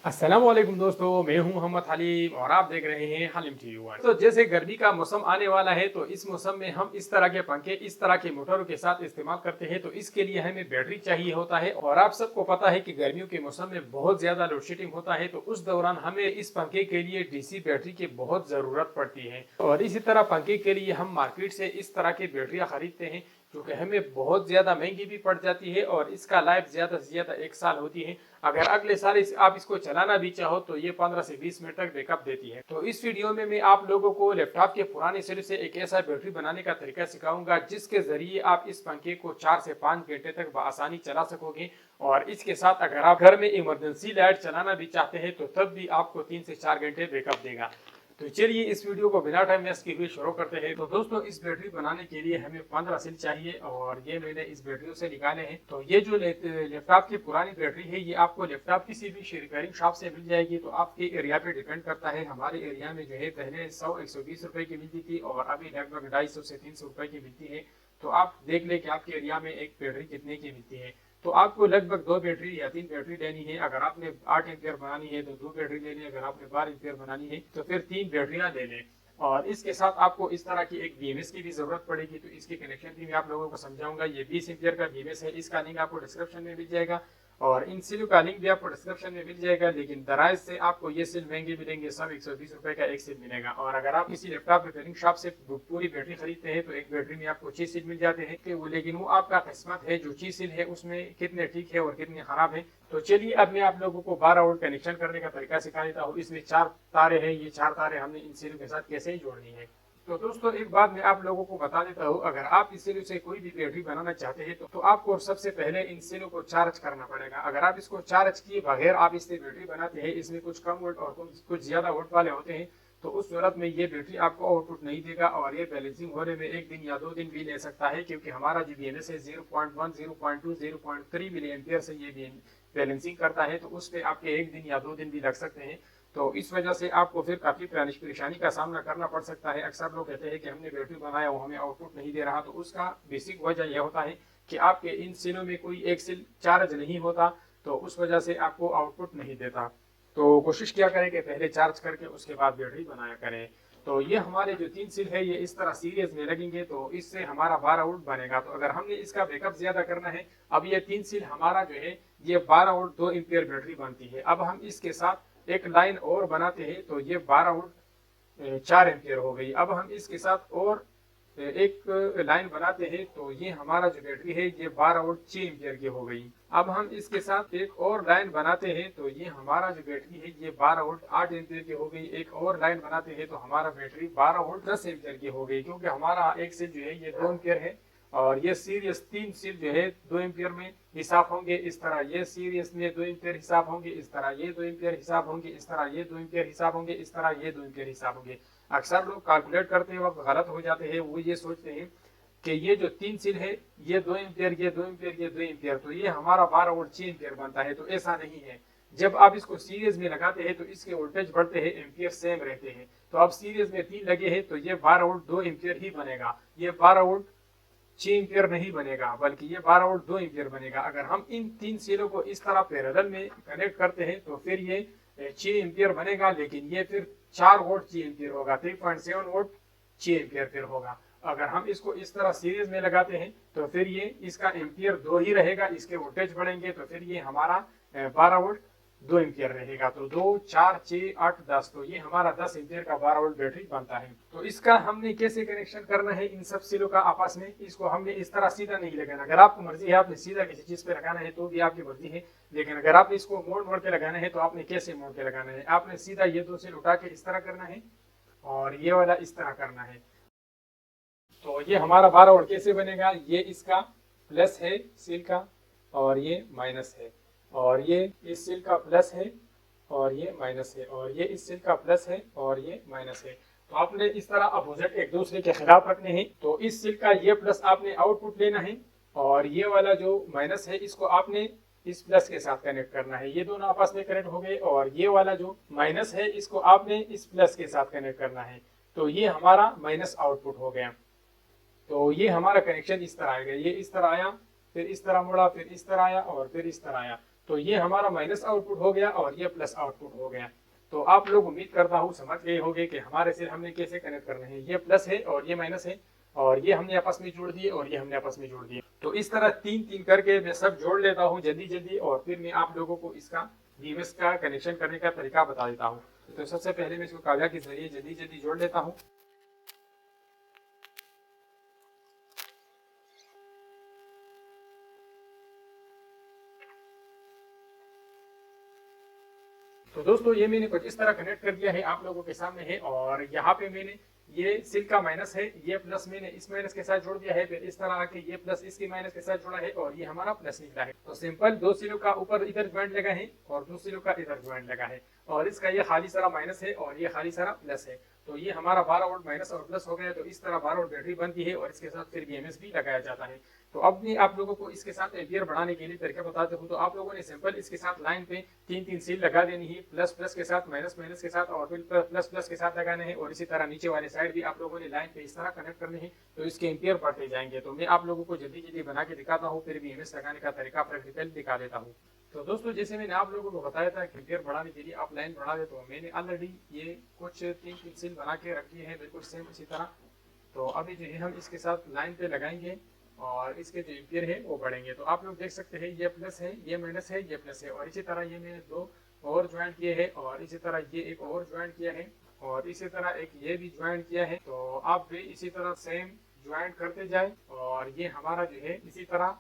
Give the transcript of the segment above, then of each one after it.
अस्सलाम वालेकुम दोस्तों, मैं हूं मोहम्मद हलीम और आप देख रहे हैं हलीम टीवी वन। तो जैसे गर्मी का मौसम आने वाला है तो इस मौसम में हम इस तरह के पंखे इस तरह के मोटरों के साथ इस्तेमाल करते हैं। तो इसके लिए हमें बैटरी चाहिए होता है और आप सबको पता है कि गर्मियों के मौसम में बहुत ज्यादा लोड शेडिंग होता है। तो उस दौरान हमें इस पंखे के लिए डीसी बैटरी की बहुत जरूरत पड़ती है और इसी तरह पंखे के लिए हम मार्केट से इस तरह की बैटरियां खरीदते हैं जो कि हमें बहुत ज्यादा महंगी भी पड़ जाती है और इसका लाइफ ज्यादा से ज्यादा 1 साल होती है। अगर अगले साल आप इसको चलाना भी चाहो तो ये 15 से 20 मिनट तक बैकअप देती है। तो इस वीडियो में मैं आप लोगों को लैपटॉप के पुराने सेल से एक ऐसा बैटरी बनाने का तरीका सिखाऊंगा जिसके जरिए आप इस पंखे को 4 से 5 घंटे तक आसानी चला सकोगे। और इसके साथ अगर आप घर में इमरजेंसी लाइट चलाना भी चाहते हैं तो तब भी आपको 3 से 4 घंटे बैकअप देगा। तो चलिए इस वीडियो को बिना टाइम वेस्ट किए हुए शुरू करते हैं। तो दोस्तों, इस बैटरी बनाने के लिए हमें 15 सेल चाहिए और ये मैंने इस बैटरियों से निकाले हैं। तो ये जो लैपटॉप की पुरानी बैटरी है ये आपको लैपटॉप किसी भी रिपेयरिंग शॉप से मिल जाएगी। तो आपके एरिया पे डिपेंड करता है। हमारे एरिया में जो है पहले 100-120 रुपए की मिलती थी और अभी लगभग 250 से 300 रुपए की मिलती है। तो आप देख ले कि आपके एरिया में एक बैटरी कितने की मिलती है। तो आपको लगभग 2 बैटरी या 3 बैटरी लेनी है। अगर आपने 8 एम्पियर बनानी है तो 2 बैटरी लेनी है। अगर आपने 12 एम्पियर बनानी है तो फिर 3 बैटरियां ले लें। और इसके साथ आपको इस तरह की एक बीएमएस की भी जरूरत पड़ेगी। तो इसके कनेक्शन भी मैं आप लोगों को समझाऊंगा। ये 20 एम्पियर का बीएमएस है। इसका लिंक आपको डिस्क्रिप्शन में मिल जाएगा और इन सेलों का लिंक भी आपको डिस्क्रिप्शन में मिल जाएगा। लेकिन दराज से आपको ये सेल महंगे मिलेंगे। सब 120 रुपए का एक सेल मिलेगा। और अगर आप किसी लैपटॉप रिपेयरिंग शॉप से पूरी बैटरी खरीदते हैं तो एक बैटरी में आपको 6 सेल मिल जाते हैं। लेकिन वो आपका किस्मत है जो 6 सेल है उसमें कितने ठीक है और कितने खराब है। तो चलिए अब मैं आप लोगों को 12 वोल्ट कनेक्शन करने का तरीका सिखा देता हूँ। इसमें 4 तारे हैं। ये 4 तारे हमने इन सेलों के साथ कैसे जोड़नी है। तो दोस्तों, एक बात मैं आप लोगों को बता देता हूँ। अगर आप इस सेलों से कोई भी बैटरी बनाना चाहते हैं तो आपको सबसे पहले इन सेलों को चार्ज करना पड़ेगा। अगर आप इसको चार्ज किए बगैर आप इससे बैटरी बनाते हैं, इसमें कुछ कम वोल्ट और कुछ ज्यादा वोल्ट वाले होते हैं, तो उस सूरत में ये बैटरी आपको आउटपुट नहीं देगा और ये बैलेंसिंग होने में 1 दिन या 2 दिन भी ले सकता है। क्योंकि हमारा जो बीएमएस है 0.1, 0.2, 0.3 मिली एम्पियर से ये बैलेंसिंग करता है। तो उस पर आपके 1 दिन या 2 दिन भी लग सकते हैं। तो इस वजह से आपको फिर काफी परेशानी का सामना करना पड़ सकता है। अक्सर लोग कहते हैं कि हमने बैटरी बनाया वो हमें आउटपुट नहीं दे रहा। तो उसका बेसिक वजह यह होता है कि आपके इन सेलों में कोई एक सेल चार्ज नहीं होता। तो उस वजह से आपको आउटपुट नहीं देता। तो कोशिश किया करें कि पहले चार्ज करके उसके बाद बैटरी बनाया करें। तो ये हमारे जो 3 सेल है ये इस तरह सीरीज में लगेंगे तो इससे हमारा 12 वोल्ट बनेगा। तो अगर हमने इसका बैकअप ज्यादा करना है, अब ये 3 सेल हमारा जो है ये 12 वोल्ट 2 एम्पियर बैटरी बनती है। अब हम इसके साथ एक लाइन और बनाते हैं तो ये 12 वोल्ट 4 एम्पियर हो गई। अब हम इसके साथ और एक लाइन बनाते हैं तो ये हमारा जो बैटरी है ये 12 वोल्ट 6 एम्पियर की हो गई। अब हम इसके साथ एक और लाइन बनाते हैं तो ये हमारा जो बैटरी है ये 12 वोल्ट 8 एम्पियर की हो गई। एक और लाइन बनाते हैं तो हमारा बैटरी 12 वोल्ट 10 एम्पियर की हो गई। क्योंकि हमारा एक सेल जो है ये 2 एम्पियर है और ये सीरीज 3 सेल जो है 2 एम्पियर में हिसाब होंगे। इस तरह ये सीरीज में 2 एम्पियर हिसाब होंगे। इस तरह ये 2 एम्पियर हिसाब होंगे। इस तरह ये 2 एम्पियर हिसाब होंगे। इस तरह ये 2 एम्पियर हिसाब होंगे। अक्सर लोग कैलकुलेट करते वक्त गलत हो जाते हैं। वो ये सोचते हैं कि ये जो 3 सेल है ये 2 एम्पियर, ये 2 एम्पियर, ये 2 एम्पियर, तो ये हमारा 12 वोल्ट 6 एम्पियर बनता है। तो ऐसा नहीं है। जब आप इसको सीरीज में लगाते हैं तो इसके वोल्टेज बढ़ते हैं, एम्पियर सेम रहते हैं। तो अब सीरीज में 3 लगे हैं तो ये 12 वोल्ट 2 एम्पियर ही बनेगा। ये 12 वोल्ट 6 एम्पियर नहीं बनेगा बल्कि ये 12 वोल्ट 2 एम्पियर बनेगा। अगर हम इन 3 सेलों को इस तरह पैरेलल में कनेक्ट करते हैं तो फिर ये 6 एम्पियर बनेगा। लेकिन ये फिर 4 वोल्ट 6 एम्पियर होगा। 3.7 वोल्ट 6 एम्पियर फिर होगा। अगर हम इसको इस तरह सीरीज में लगाते हैं तो फिर ये इसका एम्पियर 2 ही रहेगा। इसके वोल्टेज बढ़ेंगे तो फिर ये हमारा 12 वोल्ट 2 एम्पियर रहेगा। तो 2, 4, 6, 8, 10, तो ये हमारा 10 एम्पियर का 12 वोल्ट बैटरी बनता है। तो इसका हमने कैसे कनेक्शन करना है इन सब सेलों का आपस में, इसको हमने इस तरह सीधा नहीं लगाना। अगर आपको मर्जी है आपने सीधा किसी चीज पे लगाना है तो भी आपकी मर्जी है। लेकिन अगर आपने इसको मोड़ मोड़ के लगाना है तो आपने कैसे मोड़ के लगाना है, आपने सीधा ये 2 सेल उठा के इस तरह करना है और ये वाला इस तरह करना है। तो ये हमारा 12 वोल्ट कैसे बनेगा, ये इसका प्लस है सेल का और ये माइनस है और ये इस सेल का प्लस है और ये माइनस है और ये इस सेल का प्लस है और ये माइनस है। तो आपने इस तरह अपोजिट एक दूसरे के खिलाफ रखने हैं। तो इस सेल का ये प्लस आपने आउटपुट लेना है और ये वाला जो माइनस है इसको आपने इस प्लस के साथ कनेक्ट करना है। ये दोनों आपस में कनेक्ट हो गए और ये वाला जो माइनस है इसको आपने इस प्लस के साथ कनेक्ट करना है। तो ये हमारा माइनस आउटपुट हो गया। तो ये हमारा कनेक्शन इस तरह आएगा। ये इस तरह आया, फिर इस तरह मुड़ा, फिर इस तरह आया और फिर इस तरह आया। तो ये हमारा माइनस आउटपुट हो गया और ये प्लस आउटपुट हो गया। तो आप लोग उम्मीद करता हूँ समझ गए होंगे कि हमारे सिर हमने कैसे कनेक्ट करने हैं। ये प्लस है और ये माइनस है और ये हमने आपस में जोड़ दिए और ये हमने आपस में जोड़ दिए। तो इस तरह तीन तीन करके मैं सब जोड़ लेता हूँ जल्दी जल्दी और फिर मैं आप लोगों को इसका बीएमएस का कनेक्शन करने का तरीका बता देता हूँ। तो सबसे पहले मैं इसको कागज के जरिए जल्दी जल्दी जोड़ लेता हूँ। तो दोस्तों ये मैंने कुछ इस तरह कनेक्ट कर दिया है, आप लोगों के सामने है। और यहाँ पे मैंने ये सिल का माइनस है, ये प्लस मैंने इस माइनस के साथ जोड़ दिया है, फिर इस तरह आके ये प्लस इसके माइनस के साथ जोड़ा है और ये हमारा प्लस निकला है। तो सिंपल दो सिलों का ऊपर इधर ज्वाइंट लगा है और दो सिलों का इधर ज्वाइंट लगा है और इसका ये खाली सारा माइनस है और ये खाली सारा प्लस है। तो ये हमारा 12 वोल्ट माइनस और प्लस हो गया। तो इस तरह 12 वोल्ट बैटरी बनती है और इसके साथ फिर बीएमएस भी लगाया जाता है। तो अब मैं आप लोगों को इसके साथ एम्पियर बढ़ाने के लिए तरीका बताते हूँ। तो आप लोगों ने सिंपल इसके साथ लाइन पे तीन तीन सील लगा देनी है, प्लस प्लस के साथ माइनस माइनस के साथ और फिर प्लस प्लस के साथ लगाने हैं। और इसी तरह नीचे वाले साइड भी आप लोगों ने लाइन पे इस तरह कनेक्ट करने हैं, तो इसके एम्पियर बढ़ते जाएंगे। तो मैं आप लोगों को जल्दी जल्दी बना के दिखाता हूँ, फिर बीएमएस लगाने का तरीका प्रैक्टिकल दिखा देता हूँ। तो दोस्तों जैसे मैंने आप लोगों को बताया था कि एम्पियर बढ़ाने के लिए आप लाइन बढ़ा दे, तो मैंने ऑलरेडी ये कुछ तीन तीन सील बना के रखी है बिल्कुल सेम इसी तरह। तो अभी जो है हम इसके साथ लाइन पे लगाएंगे और इसके जो एम्पियर है वो बढ़ेंगे। तो आप लोग देख सकते हैं ये प्लस है, ये माइनस है, ये प्लस है और इसी तरह ये मैंने दो और ज्वाइंट किए हैं और इसी तरह ये एक और ज्वाइंट किया है और इसी तरह एक ये भी ज्वाइंट किया है। तो आप भी इसी तरह सेम ज्वाइंट करते जाए और ये हमारा जो है इसी तरह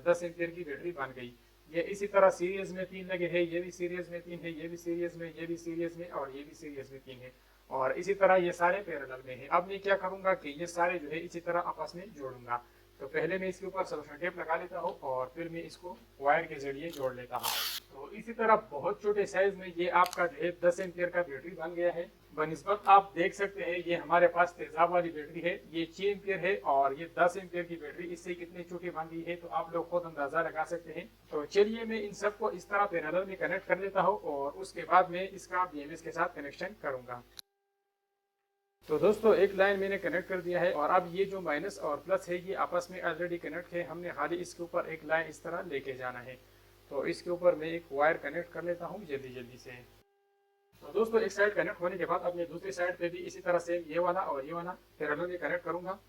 10 एम्पियर की बैटरी बन गई। ये इसी तरह सीरीज में तीन लगे हैं, ये भी सीरीज में तीन है, ये भी सीरीज में, ये भी सीरीज में और ये भी सीरीज में तीन है और इसी तरह ये सारे पैरेलल में है। अब मैं क्या करूंगा कि ये सारे जो है इसी तरह आपस में जोड़ूंगा। तो पहले मैं इसके ऊपर सल्फर टेप लगा लेता हूँ और फिर मैं इसको वायर के जरिए जोड़ लेता हूँ। तो इसी तरह बहुत छोटे साइज में ये आपका जो है 10 एम्पियर का बैटरी बन गया है। बनिस्बत आप देख सकते हैं ये हमारे पास तेजाब वाली बैटरी है, ये 6 एम्पियर है और ये 10 एम्पियर की बैटरी इससे कितनी छोटी बन गई है तो आप लोग खुद अंदाजा लगा सकते हैं। तो चलिए मैं इन सबको इस तरह पैरेलल में कनेक्ट कर लेता हूँ और उसके बाद मैं इसका बीएमएस के साथ कनेक्शन करूंगा। तो दोस्तों एक लाइन मैंने कनेक्ट कर दिया है और अब ये जो माइनस और प्लस है ये आपस में ऑलरेडी कनेक्ट है। हमने खाली इसके ऊपर एक लाइन इस तरह लेके जाना है। तो इसके ऊपर मैं एक वायर कनेक्ट कर लेता हूँ जल्दी जल्दी से। तो दोस्तों एक साइड कनेक्ट होने के बाद अब मैं दूसरी साइड पे भी इसी तरह से ये वाला और ये वाला पैरेलल में कनेक्ट करूंगा।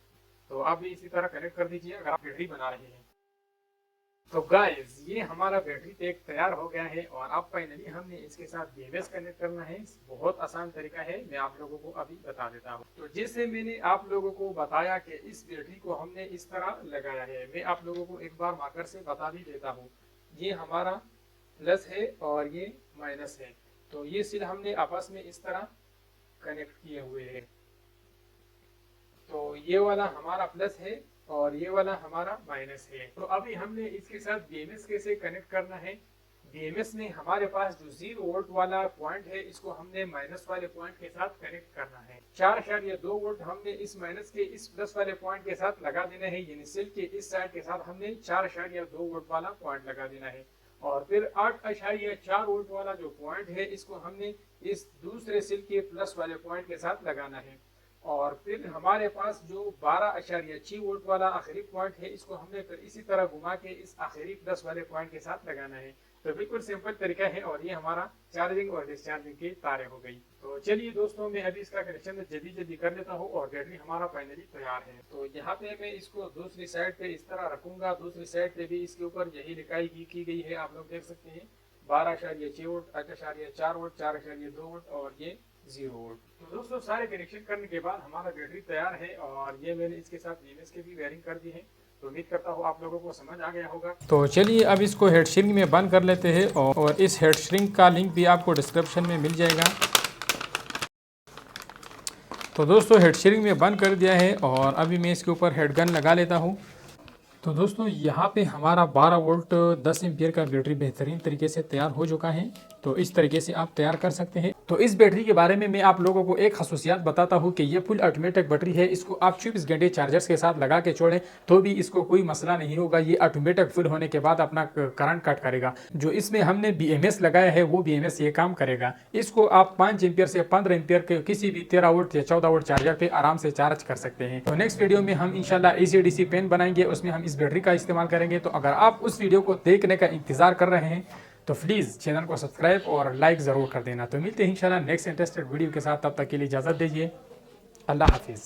तो आप भी इसी तरह कनेक्ट कर दीजिए अगर आप बैटरी बना रहे हैं। तो गाइस ये हमारा बैटरी पैक तैयार हो गया है और अब फाइनली हमने इसके साथ बीएमएस कनेक्ट करना है। बहुत आसान तरीका है, मैं आप लोगों को अभी बता देता हूँ। तो जैसे मैंने आप लोगों को बताया कि इस बैटरी को हमने इस तरह लगाया है, मैं आप लोगों को एक बार मार्कर से बता भी देता हूँ। ये हमारा प्लस है और ये माइनस है। तो ये सिल हमने आपस में इस तरह कनेक्ट किए हुए हैं। तो ये वाला हमारा प्लस है और ये वाला हमारा माइनस है। तो अभी हमने इसके साथ बीएमएस कैसे कनेक्ट करना है। बीएमएस में हमारे पास जो 0 वोल्ट वाला पॉइंट है इसको हमने माइनस वाले पॉइंट के साथ कनेक्ट करना है। 4.2 वोल्ट हमने इस माइनस के इस प्लस वाले पॉइंट के साथ लगा देना है, यानी सेल के इस साइड के साथ हमने 4.2 वोल्ट वाला पॉइंट लगा देना है। और फिर 8.4 वोल्ट वाला जो पॉइंट है इसको हमने इस दूसरे सेल के प्लस वाले पॉइंट के साथ लगाना है। और फिर हमारे पास जो 12.6 वोल्ट वाला आखिरी पॉइंट है इसको हमने फिर इसी तरह घुमा के इस आखिरी प्लस वाले पॉइंट के साथ लगाना है। तो बिल्कुल सिंपल तरीका है और ये हमारा चार्जिंग और डिस्चार्जिंग की तारें हो गई। तो चलिए दोस्तों मैं अभी इसका कनेक्शन जल्दी जल्दी कर लेता हूँ और बैटरी हमारा फाइनली तैयार है। तो यहाँ पे मैं इसको दूसरी साइड पे इस तरह रखूंगा। दूसरी साइड पे भी इसके ऊपर यही लिखाई की गई है, आप लोग देख सकते हैं 12.6 वोल्ट, 8.4 वोल्ट, 4.2 वोल्ट और ये 0 वोल्ट। तो दोस्तों सारे कनेक्शन करने के बाद हमारा बैटरी तैयार है और ये मैंने इसके साथ बीएमएस के भी वायरिंग कर दी है। तो उम्मीद करता हूँ आप लोगों को समझ आ गया होगा। तो चलिए अब इसको हेड श्रिंक में बंद कर लेते हैं और इस हेड श्रिंक का लिंक भी आपको डिस्क्रिप्शन में मिल जाएगा। तो दोस्तों हेड श्रिंक में बंद कर दिया है और अभी मैं इसके ऊपर हेड गन लगा लेता हूँ। तो दोस्तों यहाँ पे हमारा 12 वोल्ट 10 एम्पियर का बैटरी बेहतरीन तरीके से तैयार हो चुका है। तो इस तरीके से आप तैयार कर सकते हैं। तो इस बैटरी के बारे में मैं आप लोगों को एक खसूसियात बताता हूँ कि ये फुल ऑटोमेटिक बैटरी है। इसको आप 24 घंटे चार्जर्स के साथ लगा के छोड़ें तो भी इसको कोई मसला नहीं होगा। ये ऑटोमेटिक फुल होने के बाद अपना करंट कट करेगा। जो इसमें हमने बीएमएस लगाया है वो बीएमएस ये काम करेगा। इसको आप 5 एम्पियर से 15 एम्पियर के किसी भी 13 वोल्ट या 14 वोल्ट चार्जर पे आराम से चार्ज कर सकते हैं। तो नेक्स्ट वीडियो में हम इंशाल्लाह AC/DC पेन बनाएंगे, उसमें हम इस बैटरी का इस्तेमाल करेंगे। तो अगर आप उस वीडियो को देखने का इंतजार कर रहे हैं तो प्लीज़ चैनल को सब्सक्राइब और लाइक ज़रूर कर देना। तो मिलते हैं इंशाल्लाह नेक्स्ट इंटरेस्टेड वीडियो के साथ, तब तक के लिए इजाज़त दीजिए। अल्लाह हाफिज़।